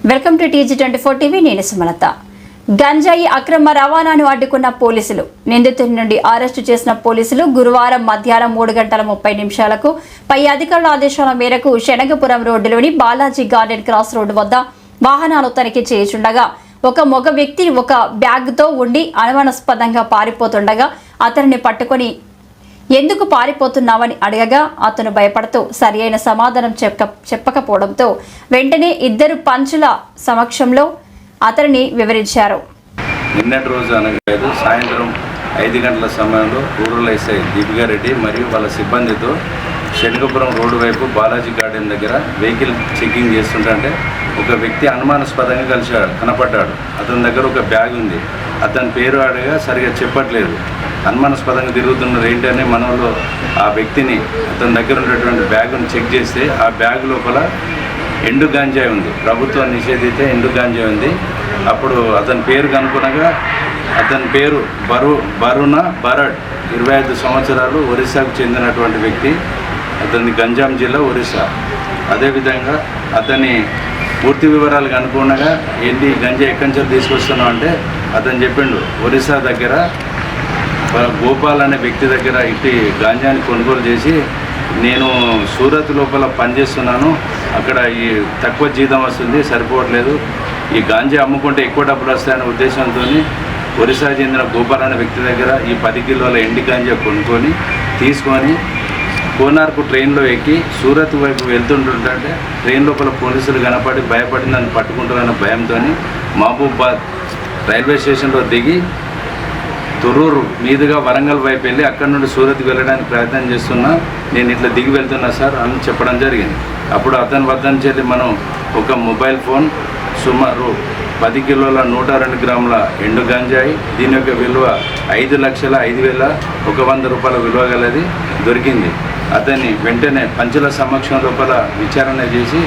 Welcome to TG24 TV. నేను సుమలత. గంజాయి అక్రమ రవాణాను అడ్డుకున్న పోలీసులు. నిందితుడి నుండి అరెస్టు చేసిన పోలీసులు గురువారం మధ్యాహ్నం 3:30 పై అధికారుల ఆదేశాల మేరకు శనగపురం రోడ్డులోని బాలాజీ గార్డెన్ క్రాస్ రోడ్డు వద్ద వాహనాలు తనిఖీ చేయుచుండగా ఒక మగ వ్యక్తి ఒక బ్యాగ్తో ఉండి అనుమానాస్పదంగా పారిపోతుండగా అతనిని పట్టుకొని ఎందుకు పారిపోతున్నావని అడగగా అతను భయపడుతూ సరియైన సమాధానం చెప్పకపోవడంతో వెంటనే ఇద్దరు పంచుల సమక్షంలో అతనిని వివరించారు. నిన్నటి రోజు అనగా సాయంత్రం 5 గంటల సమయంలో రూరల్ ఎస్ఐ దీపికారెడ్డి మరియు వాళ్ళ సిబ్బందితో శనగపురం రోడ్డు వైపు బాలాజీ గార్డెన్ దగ్గర వెహికల్ చెకింగ్ చేస్తుంటే ఒక వ్యక్తి అనుమానాస్పదంగా కనపడ్డాడు. అతని దగ్గర ఒక బ్యాగ్ ఉంది. అతని పేరు అడగా సరిగా చెప్పట్లేదు. అనుమానాస్పదంగా తిరుగుతున్నారు ఏంటని మనలో ఆ వ్యక్తిని అతని దగ్గర ఉన్నటువంటి బ్యాగును చెక్ చేస్తే ఆ బ్యాగ్ లోపల ఎండు గాంజాయి ఉంది. ప్రభుత్వం నిషేధిత ఎండు గాంజాయి ఉంది. అప్పుడు అతని పేరు కనుక్కునగా అతని పేరు బరుణ బరడ్, 25 సంవత్సరాలు, ఒరిస్సాకు చెందినటువంటి వ్యక్తి. అతని గంజాం జిల్లా, ఒరిస్సా. అదేవిధంగా అతని పూర్తి వివరాలు కనుక్కునగా ఏంటి గంజా ఎక్కడి నుంచి తీసుకొస్తున్నావు అంటే అతను చెప్పిండు ఒరిస్సా దగ్గర గోపాల్ అనే వ్యక్తి దగ్గర ఇట్టి గాంజాని కొనుగోలు చేసి నేను సూరత్ లోపల పనిచేస్తున్నాను, అక్కడ ఈ తక్కువ జీతం వస్తుంది, సరిపోవట్లేదు, ఈ గాంజా అమ్ముకుంటే ఎక్కువ డబ్బులు వస్తాయనే ఉద్దేశంతో ఒరిస్సా చెందిన గోపాల్ అనే వ్యక్తి దగ్గర ఈ 10 కిలోల ఎండి గాంజా కొనుక్కొని తీసుకొని కోనార్కు ట్రైన్లో ఎక్కి సూరత్ వైపు వెళ్తుంటుంటే ట్రైన్ లోపల పోలీసులు కనపడి భయపడి నన్ను పట్టుకుంటారన్న భయంతో మహబూబాబాద్ రైల్వే స్టేషన్లో దిగి తొర్రూరు మీదుగా వరంగల్ వైపు వెళ్ళి అక్కడ నుండి సూరత్కి వెళ్ళడానికి ప్రయత్నం చేస్తున్నా, నేను ఇట్లా దిగి వెళ్తున్నా సార్ అని చెప్పడం జరిగింది. అప్పుడు అతని వద్ద నుంచి మనం ఒక మొబైల్ ఫోన్, సుమారు 10 కిలోల 102 గ్రాముల ఎండు గంజాయి, దీని యొక్క విలువ 5,05,100 రూపాయల విలువ గలది దొరికింది. అతన్ని వెంటనే పంచుల సమక్షం లోపల విచారణ చేసి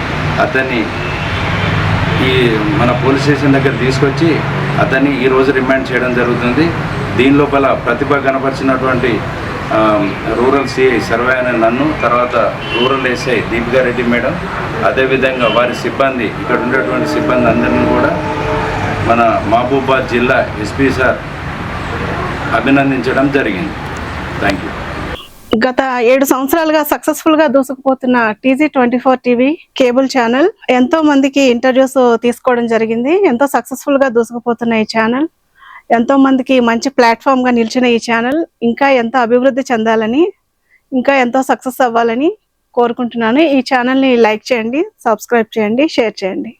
అతన్ని ఈ మన పోలీస్ స్టేషన్ దగ్గర తీసుకొచ్చి అతన్ని ఈరోజు రిమాండ్ చేయడం జరుగుతుంది. దీని లోపల ప్రతిభ కనపరిచినటువంటి రూరల్ సిఐ సర్వే అనే నన్ను, తర్వాత రూరల్ ఎస్ఐ దీపికారెడ్డి మేడం, అదేవిధంగా వారి సిబ్బంది, ఇక్కడ ఉండేటువంటి సిబ్బంది అందరినీ కూడా మన మహబూబాబాద్ జిల్లా ఎస్పీ సార్ అభినందించడం జరిగింది. Thank you. గత 7 సంవత్సరాలుగా సక్సెస్ఫుల్ గా దూసుకుపోతున్న TG24 టీవీ కేబుల్ ఛానల్ ఎంతో మందికి ఇంటర్వ్యూస్ తీసుకోవడం జరిగింది. ఎంతో సక్సెస్ఫుల్ గా దూసుకుపోతున్న ఈ ఛానల్, ఎంతో మందికి మంచి ప్లాట్ఫామ్ గా నిలిచిన ఈ ఛానల్ ఇంకా ఎంతో అభివృద్ధి చెందాలని, ఇంకా ఎంతో సక్సెస్ అవ్వాలని కోరుకుంటున్నాను. ఈ ఛానల్ ని లైక్ చేయండి, సబ్స్క్రైబ్ చేయండి, షేర్ చేయండి.